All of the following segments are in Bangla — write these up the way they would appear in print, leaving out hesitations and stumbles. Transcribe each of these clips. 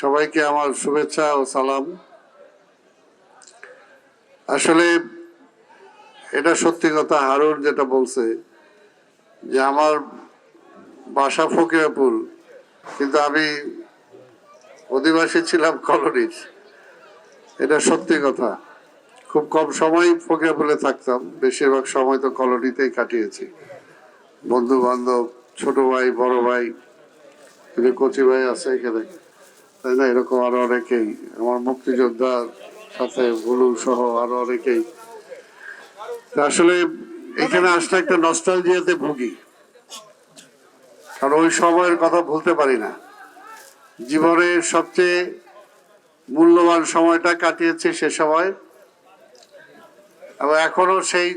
সবাইকে আমার শুভেচ্ছা ও সালাম। আসলে এটা সত্যি কথা, হারুন যেটা বলছে যে আমার বাসা ফকিরাপুর, কিন্তু আমি অধিবাসী ছিলাম কলোনির। এটা সত্যি কথা। খুব কম সময় ফকিরাপুরে থাকতাম, বেশিরভাগ সময় তো কলোনিতেই কাটিয়েছি। বন্ধু বান্ধব, ছোট ভাই, বড় ভাই, কচি ভাই আছে এখানে, তাই না? এরকম আরো অনেকেই, আমার মুক্তিযোদ্ধার সাথে ভুলু সহ আরো অনেকেই। আসলে এখানে আসলে একটা নস্টালজিয়াতে ভুগি, কারণ ওই সময়ের কথা ভুলতে পারি না। জীবনের সবচেয়ে মূল্যবান সময়টা কাটিয়েছি সে সময়, এবং এখনো সেই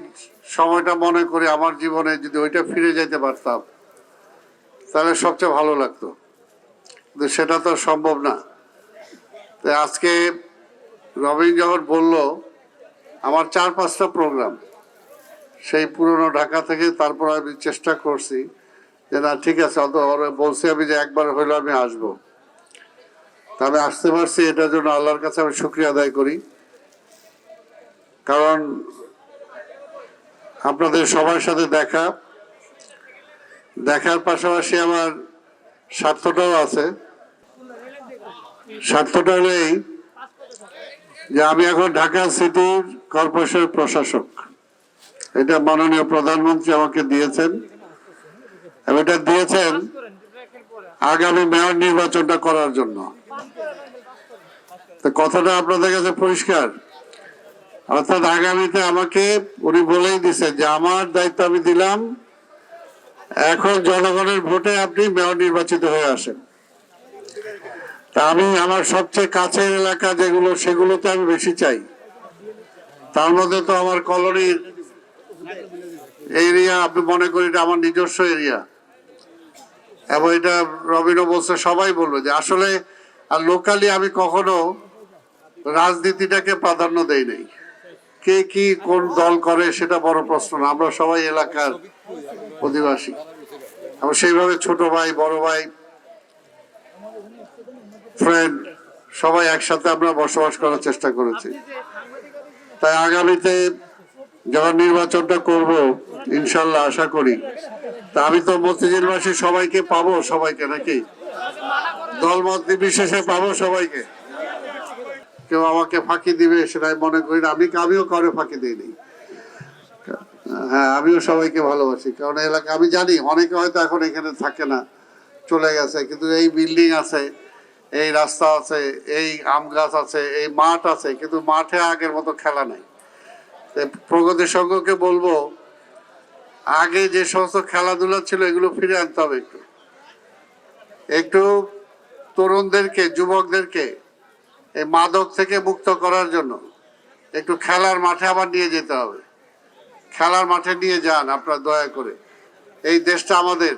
সময়টা মনে করি। আমার জীবনে যদি ওইটা ফিরে যেতে পারতাম তাহলে সবচেয়ে ভালো লাগতো, কিন্তু সেটা তো সম্ভব না। তাই আজকে রবিন যখন বলল, আমার 4-5টা প্রোগ্রাম সেই পুরনো ঢাকা থেকে, তারপর আমি চেষ্টা করছি যে না ঠিক আছে, অত বলছি আমি যে একবার হইলো আমি আসবো, তবে আসতে পারছি। এটার জন্য আল্লাহর কাছে আমি শুকরিয়া আদায় করি, কারণ আপনাদের সবার সাথে দেখার পাশাপাশি আমার স্বার্থটাও আছে। স্বার্থটা হলো এই যে আমি এখন ঢাকা সিটি কর্পোরেশনের প্রশাসক। এটা মাননীয় প্রধানমন্ত্রী আমাকে দিয়েছেন, এবং এটা দিয়েছেন আগামী মেয়র নির্বাচনটা করার জন্য। তো কথাটা আপনাদের কাছে পরিষ্কার, অর্থাৎ আগামীতে আমাকে উনি বলেই দিচ্ছেন যে আমার দায়িত্ব আমি দিলাম, এখন জনগণের ভোটে আপনি মেয়র নির্বাচিত হয়ে আসেন। তা আমি আমার সবচেয়ে কাছের এলাকা যেগুলো, সেগুলোতে আমি বেশি চাই। তার মধ্যে তো আমার কলোনির এরিয়া, আপনি মনে করি এটা আমার নিজস্ব এরিয়া, এবং এটা রবিনও বলছে, সবাই বলবে যে আসলে। আর লোকালি আমি কখনো রাজনীতিটাকে প্রাধান্য দেই নাই। কে কি কোন দল করে সেটা বড় প্রশ্ন না, আমরা সবাই এলাকার অধিবাসী, এবং সেইভাবে ছোট ভাই, বড় ভাই, ফ্রেন্ড, সবাই একসাথে আমরা বসবাস করার চেষ্টা করেছি। তাই আগামীতে যখন নির্বাচনটা করব, ইনশাল্লাহ আশা করি, তা আমি তো মতিঝিলবাসী সবাইকে পাবো, সবাইকে নাকি দলমত নির্বিশেষে পাবো সবাইকে। কেউ আমাকে ফাঁকি দিবে সেটাই মনে করি না, আমিও কারো ফাঁকি দিইনি। হ্যাঁ, আমিও সবাইকে ভালোবাসি, কারণ এলাকা আমি জানি অনেকে হয়তো এখন এখানে থাকে না, চলে গেছে, কিন্তু এই বিল্ডিং আছে, এই রাস্তা আছে, এই আম গাছ আছে, এই মাঠ আছে, কিন্তু মাঠে আগের মতো খেলা নাই। প্রগতি সংঘকে বলবো, আগে যে সমস্ত খেলাধুলা ছিল এগুলো ফিরে আনতে হবে। একটু তরুণদেরকে, যুবকদেরকে এই মাদক থেকে মুক্ত করার জন্য একটু খেলার মাঠে আবার নিয়ে যেতে হবে। খেলার মাঠে নিয়ে যান আপনারা দয়া করে। এই দেশটা আমাদের,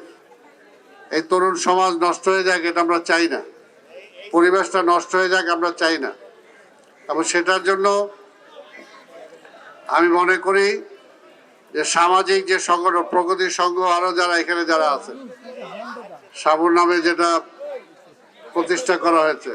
এই তরুণ সমাজ নষ্ট হয়ে যাক এটা আমরা চাই না, পরিবেশটা নষ্ট হয়ে যাক আমরা চাই না। এবং সেটার জন্য আমি মনে করি যে সামাজিক যে সংগঠন, প্রগতি সংঘ, আরো যারা এখানে যারা আছে, সাবুর নামে যেটা প্রতিষ্ঠা করা হয়েছে,